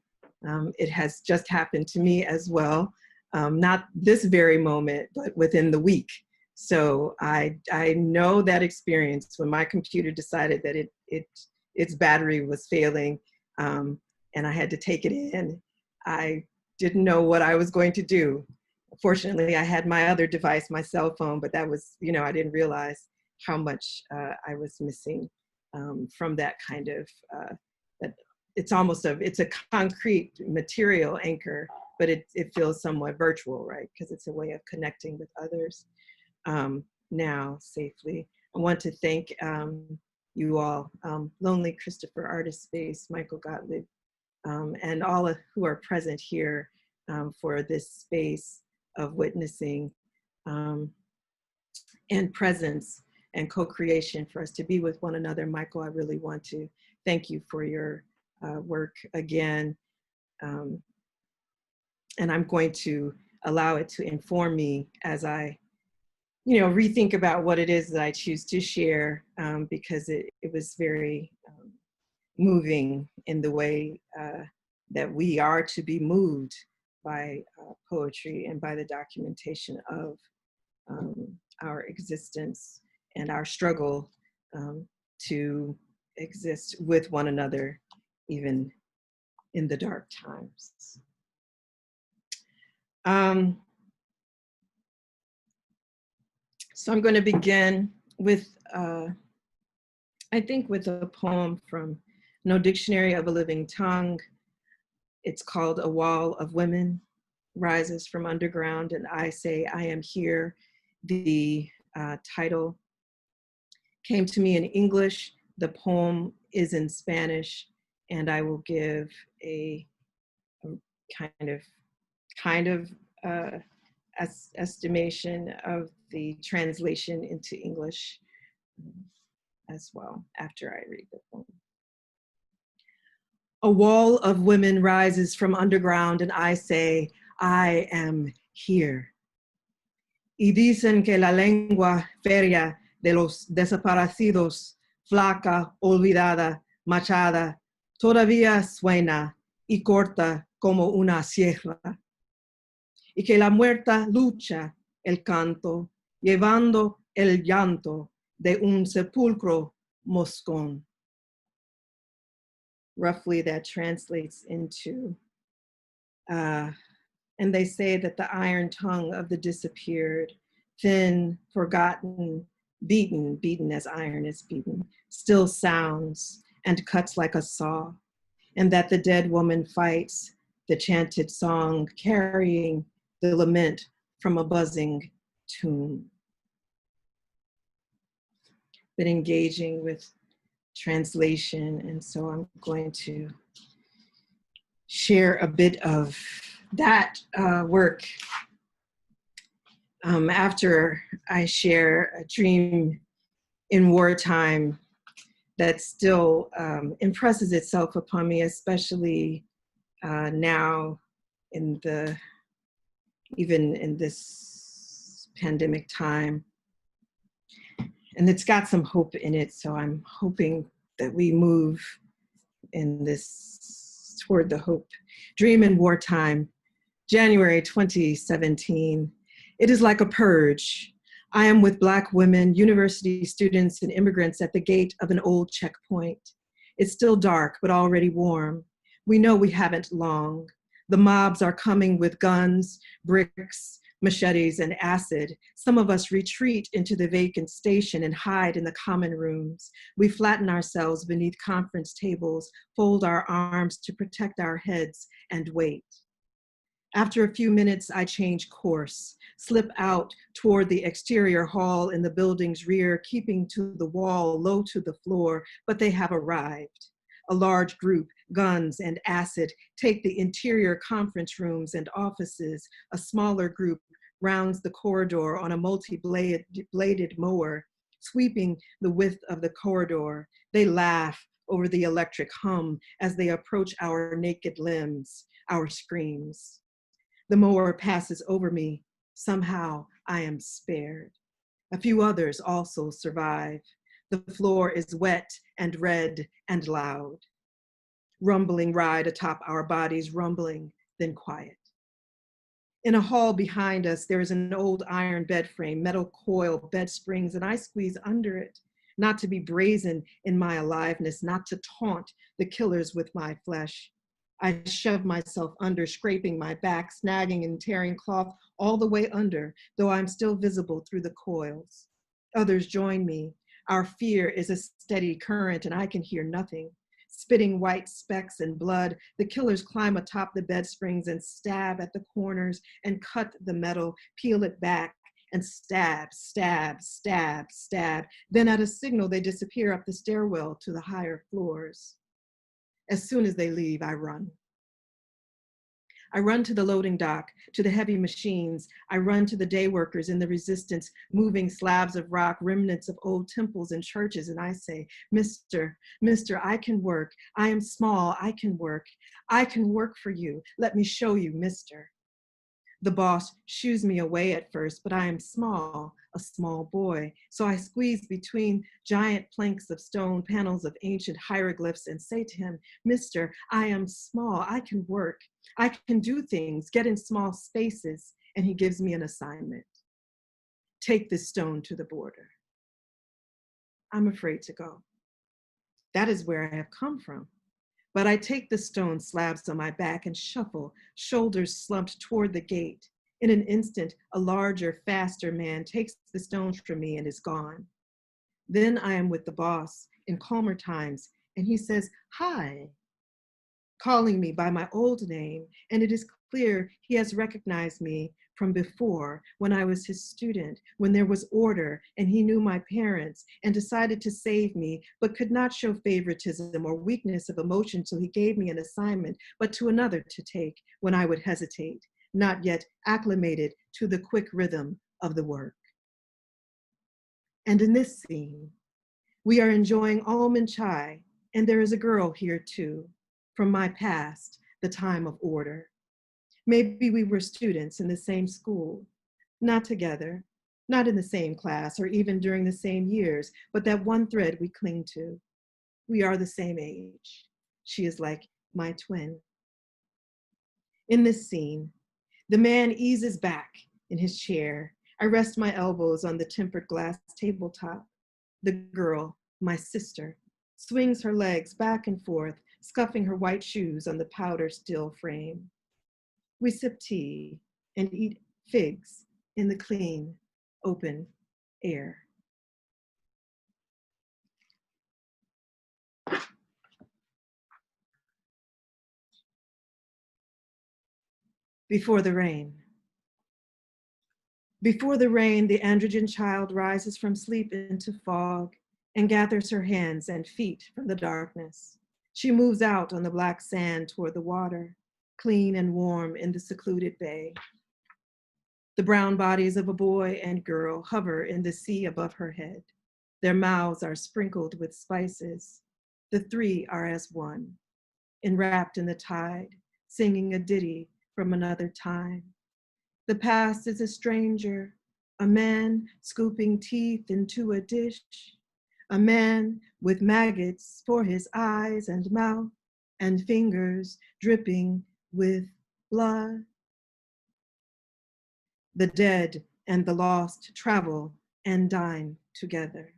S5: It has just happened to me as well, not this very moment, but within the week. So I know that experience when my computer decided that its battery was failing, and I had to take it in. I didn't know what I was going to do. Fortunately, I had my other device, my cell phone, but that was, I didn't realize how much I was missing from that kind of, it's a concrete material anchor, but it feels somewhat virtual, right? Because it's a way of connecting with others now safely. I want to thank you all, Lonely Christopher Artist Space, Michael Gottlieb, and all who are present here for this space of witnessing and presence and co-creation for us to be with one another. Michael, I really want to thank you for your work again. And I'm going to allow it to inform me as I rethink about what it is that I choose to share, because it was very moving in the way that we are to be moved by poetry and by the documentation of our existence and our struggle to exist with one another, even in the dark times. So I'm going to begin with, I think, with a poem from No Dictionary of a Living Tongue. It's called A Wall of Women Rises from Underground, and I Say I Am Here. The title came to me in English. The poem is in Spanish, and I will give a kind of estimation of the translation into English as well after I read the poem. A wall of women rises from underground, and I say, I am here. Y dicen que la lengua férrea de los desaparecidos, flaca, olvidada, machada, todavía suena y corta como una sierra. Y que la muerta lucha el canto, llevando el llanto de un sepulcro moscón. Roughly that translates into, and they say that the iron tongue of the disappeared, thin, forgotten, beaten as iron is beaten, still sounds and cuts like a saw, and that the dead woman fights the chanted song, carrying the lament from a buzzing tomb. Been engaging with translation, and so I'm going to share a bit of that work after I share a dream in wartime that still impresses itself upon me, especially now even in this pandemic time. And it's got some hope in it, so I'm hoping that we move in this toward the hope. Dream in wartime, January 2017. It is like a purge. I am with Black women, university students, and immigrants at the gate of an old checkpoint. It's still dark, but already warm. We know we haven't long. The mobs are coming with guns, bricks, machetes, and acid. Some of us retreat into the vacant station and hide in the common rooms. We flatten ourselves beneath conference tables, fold our arms to protect our heads, and wait. After a few minutes, I change course, slip out toward the exterior hall in the building's rear, keeping to the wall, low to the floor, but they have arrived. A large group, guns and acid, take the interior conference rooms and offices. A smaller group rounds the corridor on a multi-bladed mower, sweeping the width of the corridor. They laugh over the electric hum as they approach our naked limbs, our screams. The mower passes over me. Somehow I am spared. A few others also survive. The floor is wet and red and loud. Rumbling ride atop our bodies, rumbling, then quiet. In a hall behind us, there is an old iron bed frame, metal coil, bed springs, and I squeeze under it, not to be brazen in my aliveness, not to taunt the killers with my flesh. I shove myself under, scraping my back, snagging and tearing cloth all the way under, though I'm still visible through the coils. Others join me. Our fear is a steady current, and I can hear nothing. Spitting white specks and blood, the killers climb atop the bed springs and stab at the corners and cut the metal, peel it back, and stab, stab, stab, stab. Then at a signal, they disappear up the stairwell to the higher floors. As soon as they leave, I run. I run to the loading dock, to the heavy machines. I run to the day workers in the resistance, moving slabs of rock, remnants of old temples and churches, and I say, Mister, I can work. I am small, I can work. I can work for you. Let me show you, mister. The boss shoos me away at first, but I am small, a small boy. So I squeeze between giant planks of stone, panels of ancient hieroglyphs, and say to him, Mister, I am small, I can work. I can do things, get in small spaces. And he gives me an assignment. Take this stone to the border. I'm afraid to go. That is where I have come from. But I take the stone slabs on my back and shuffle, shoulders slumped toward the gate. In an instant, a larger, faster man takes the stones from me and is gone. Then I am with the boss in calmer times, and he says, hi, calling me by my old name, and it is clear he has recognized me from before, when I was his student, when there was order, and he knew my parents, and decided to save me, but could not show favoritism or weakness of emotion, so he gave me an assignment, but to another to take when I would hesitate, not yet acclimated to the quick rhythm of the work. And in this scene, we are enjoying almond chai, and there is a girl here too, from my past, the time of order. Maybe we were students in the same school, not together, not in the same class or even during the same years, but that one thread we cling to. We are the same age. She is like my twin. In this scene, the man eases back in his chair. I rest my elbows on the tempered glass tabletop. The girl, my sister, swings her legs back and forth, scuffing her white shoes on the powder still frame. We sip tea and eat figs in the clean, open air. Before the rain. Before the rain, the androgen child rises from sleep into fog and gathers her hands and feet from the darkness. She moves out on the black sand toward the water, clean and warm in the secluded bay. The brown bodies of a boy and girl hover in the sea above her head. Their mouths are sprinkled with spices. The three are as one, enwrapped in the tide, singing a ditty from another time. The past is a stranger, a man scooping teeth into a dish, a man with maggots for his eyes and mouth, and fingers dripping with blood. The dead and the lost travel and dine together.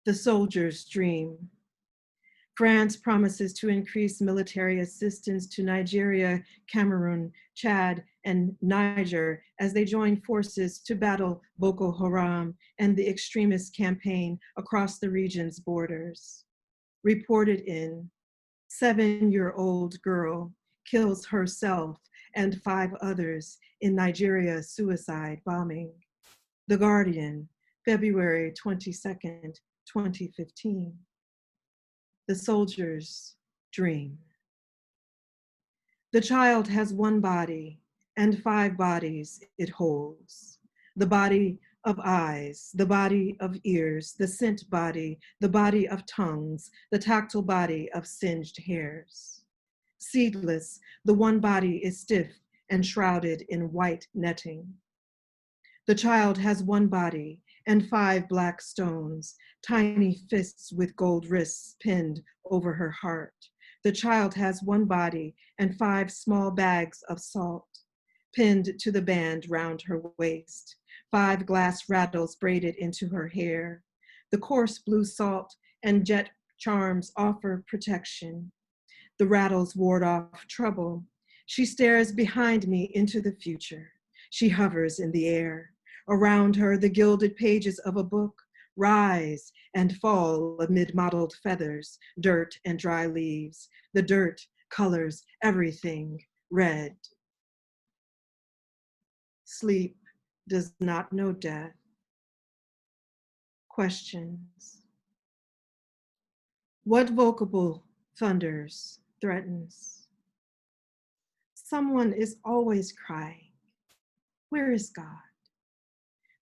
S5: The soldier's dream. France promises to increase military assistance to Nigeria, Cameroon, Chad, and Niger as they join forces to battle Boko Haram and the extremist campaign across the region's borders. reported in 7-year-old girl kills herself and 5 others in Nigeria suicide bombing. The Guardian, February 22nd, 2015. The soldier's dream. The child has 1 body and 5 bodies it holds. The body of eyes, the body of ears, the scent body, the body of tongues, the tactile body of singed hairs. Seedless, the 1 body is stiff and shrouded in white netting. The child has 1 body and 5 black stones, tiny fists with gold wrists pinned over her heart. The child has 1 body and 5 small bags of salt, pinned to the band round her waist, 5 glass rattles braided into her hair. The coarse blue salt and jet charms offer protection. The rattles ward off trouble. She stares behind me into the future. She hovers in the air. Around her, the gilded pages of a book rise and fall amid mottled feathers, dirt and dry leaves. The dirt colors everything red. Sleep does not know death. Questions. What vocable thunders, threatens? Someone is always crying. Where is God?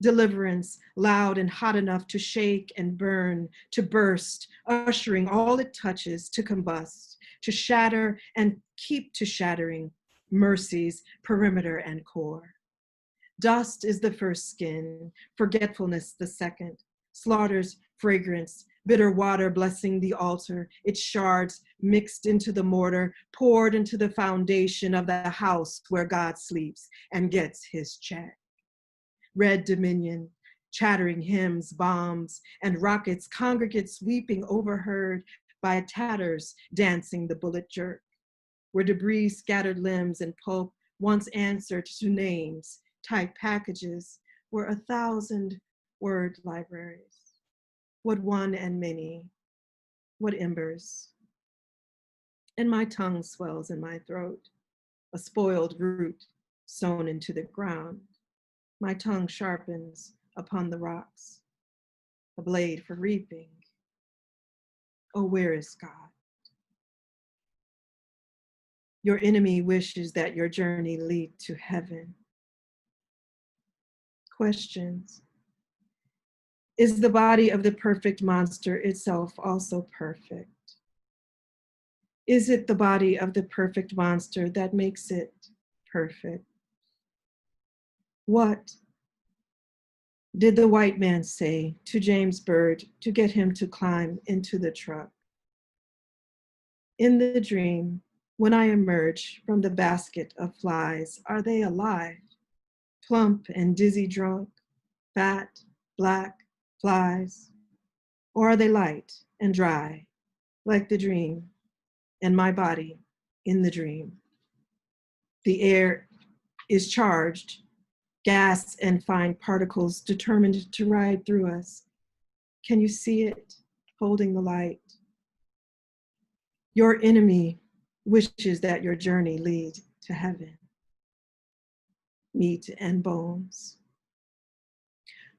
S5: Deliverance, loud and hot enough to shake and burn, to burst, ushering all it touches to combust, to shatter and keep to shattering, mercy's perimeter and core. Dust is the first skin, forgetfulness the second, slaughter's fragrance, bitter water blessing the altar, its shards mixed into the mortar, poured into the foundation of the house where God sleeps and gets his check. Red dominion, chattering hymns, bombs, and rockets, congregates weeping overheard by tatters dancing the bullet jerk, where debris, scattered limbs, and pulp once answered to names, typed packages, were 1,000-word libraries. What one and many, what embers. And my tongue swells in my throat, a spoiled root sown into the ground. My tongue sharpens upon the rocks, a blade for reaping. Oh, where is God? Your enemy wishes that your journey lead to heaven. Questions. Is the body of the perfect monster itself also perfect? Is it the body of the perfect monster that makes it perfect? What did the white man say to James Byrd to get him to climb into the truck? In the dream, when I emerge from the basket of flies, are they alive? Plump and dizzy drunk, fat, black flies? Or are they light and dry, like the dream, and my body in the dream? The air is charged, gas and fine particles determined to ride through us. Can you see it, holding the light? Your enemy wishes that your journey lead to heaven. Meat and bones.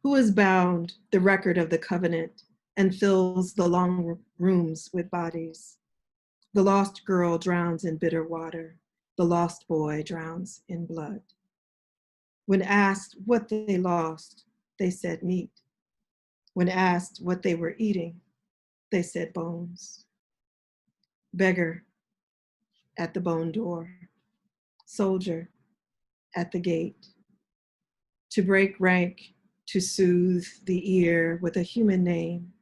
S5: Who has bound the record of the covenant and fills the long rooms with bodies? The lost girl drowns in bitter water. The lost boy drowns in blood. When asked what they lost, they said meat. When asked what they were eating, they said bones. Beggar at the bone door, soldier at the gate. To break rank, to soothe the ear with a human name,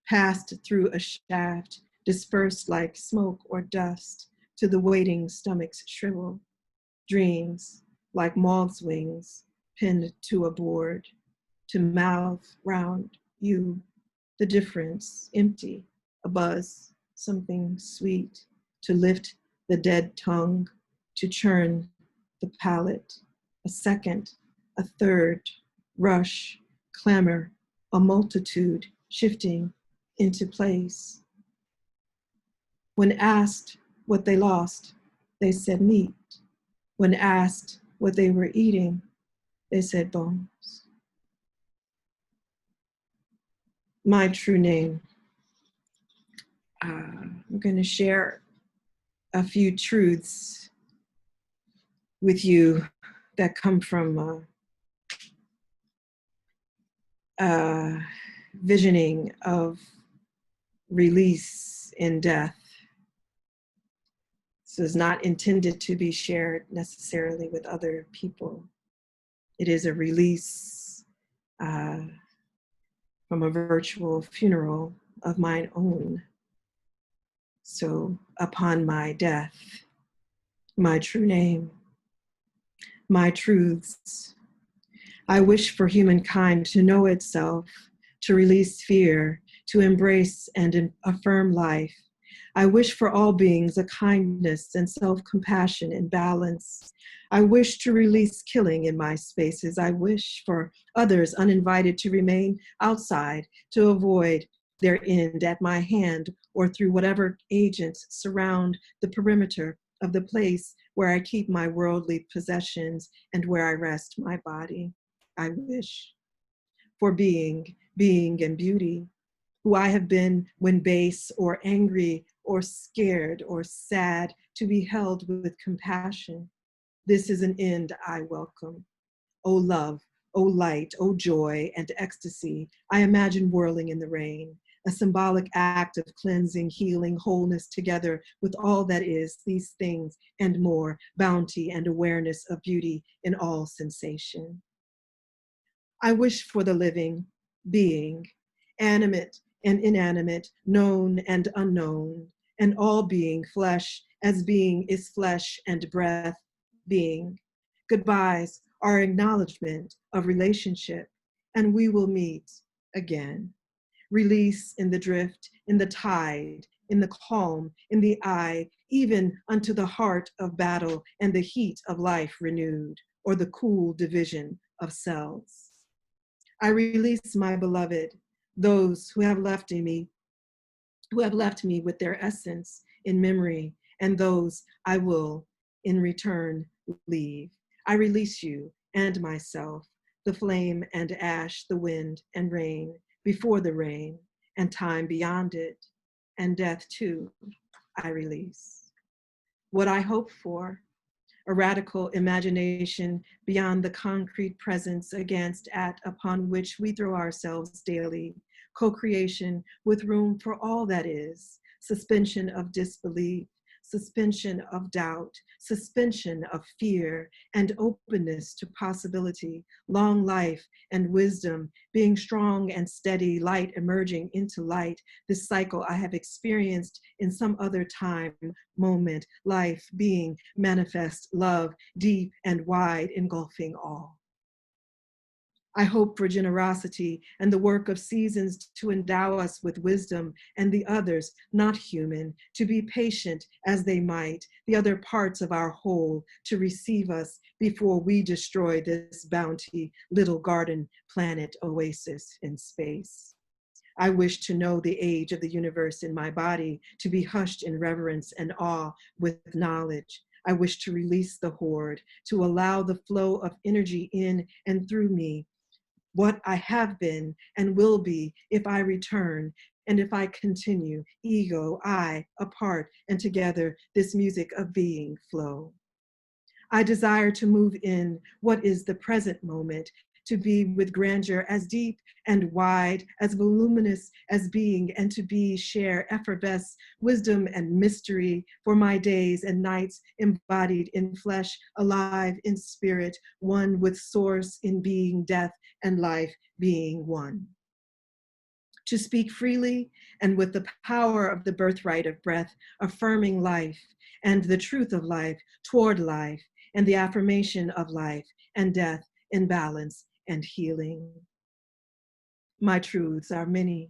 S5: passed through a shaft, dispersed like smoke or dust, to the waiting stomach's shrivel. Dreams like moth's wings pinned to a board, to mouth round you, the difference, empty, a buzz, something sweet, to lift the dead tongue, to churn the palate, a second, a third, rush, clamor, a multitude shifting into place. When asked what they lost, they said meat. When asked what they were eating, they said bones. My true name. I'm going to share a few truths with you that come from visioning of release in death. This is not intended to be shared necessarily with other people. It is a release from a virtual funeral of mine own. So upon my death, my true name, my truths, I wish for humankind to know itself, to release fear, to embrace and affirm life. I wish for all beings a kindness and self-compassion and balance. I wish to release killing in my spaces. I wish for others uninvited to remain outside, to avoid their end at my hand or through whatever agents surround the perimeter of the place where I keep my worldly possessions and where I rest my body. I wish for being and beauty, who I have been when base or angry or scared or sad, to be held with compassion. This is an end I welcome. O love, O light, O joy and ecstasy, I imagine whirling in the rain, a symbolic act of cleansing, healing, wholeness together with all that is, these things and more, bounty and awareness of beauty in all sensation. I wish for the living being, animate and inanimate, known and unknown, and all being flesh, as being is flesh and breath, being. Goodbyes are acknowledgement of relationship, and we will meet again. Release in the drift, in the tide, in the calm, in the eye, even unto the heart of battle and the heat of life renewed, or the cool division of cells. I release my beloved, those who have left me with their essence in memory, and those I will in return leave. I release you and myself, the flame and ash, the wind and rain, before the rain, and time beyond it, and death too, I release. What I hope for, a radical imagination beyond the concrete presence against, at, upon which we throw ourselves daily, co-creation with room for all that is, suspension of disbelief, suspension of doubt, suspension of fear, and openness to possibility, long life and wisdom, being strong and steady, light emerging into light, this cycle I have experienced in some other time, moment, life, being, manifest, love, deep and wide, engulfing all. I hope for generosity and the work of seasons to endow us with wisdom, and the others, not human, to be patient as they might, the other parts of our whole, to receive us before we destroy this bounty, little garden planet oasis in space. I wish to know the age of the universe in my body, to be hushed in reverence and awe with knowledge. I wish to release the hoard, to allow the flow of energy in and through me, what I have been and will be if I return, and if I continue, ego, I, apart, and together, this music of being flow. I desire to move in what is the present moment, to be with grandeur as deep and wide, as voluminous as being, and to be, share, effervesce, wisdom and mystery for my days and nights embodied in flesh, alive in spirit, one with source in being, death and life being one. To speak freely and with the power of the birthright of breath, affirming life and the truth of life toward life, and the affirmation of life and death in balance and healing. My truths are many,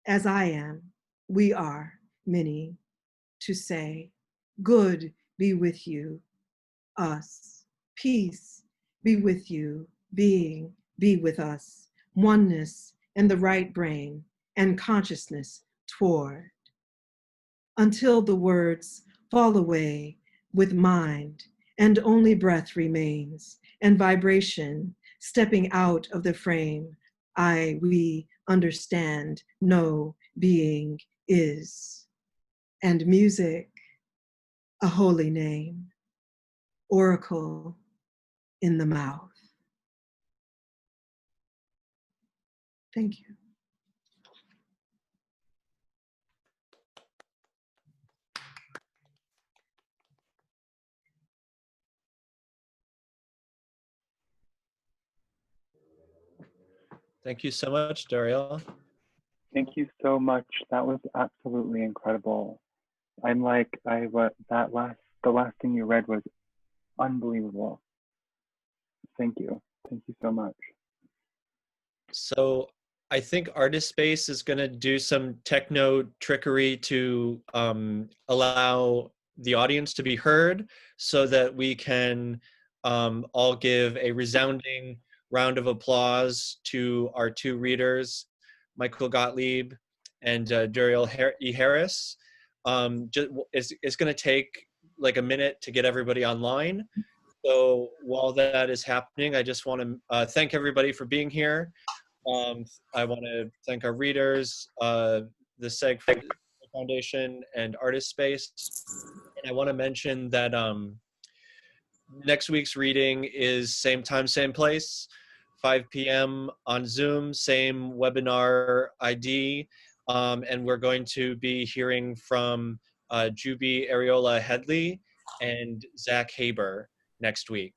S5: as I am, we are many, to say, good be with you, us, peace be with you, being be with us, oneness and the right brain and consciousness toward until the words fall away with mind and only breath remains and vibration stepping out of the frame. We understand, know, being is. And music, a holy name, oracle in the mouth. Thank you.
S1: Thank you so much, Duriel.
S4: Thank you so much. That was absolutely incredible. I'm like, the last thing you read was unbelievable. Thank you. Thank you so much.
S1: So I think Artist Space is going to do some techno trickery to allow the audience to be heard so that we can all give a resounding round of applause to our two readers, Michael Gottlieb and Duriel E. Harris. It's going to take like a minute to get everybody online. So while that is happening, I just want to thank everybody for being here. I want to thank our readers, the Segue Foundation, and Artist Space. And I want to mention that next week's reading is same time, same place, 5 p.m. on Zoom, same webinar ID. And we're going to be hearing from Juby Areola Headley and Zach Haber next week.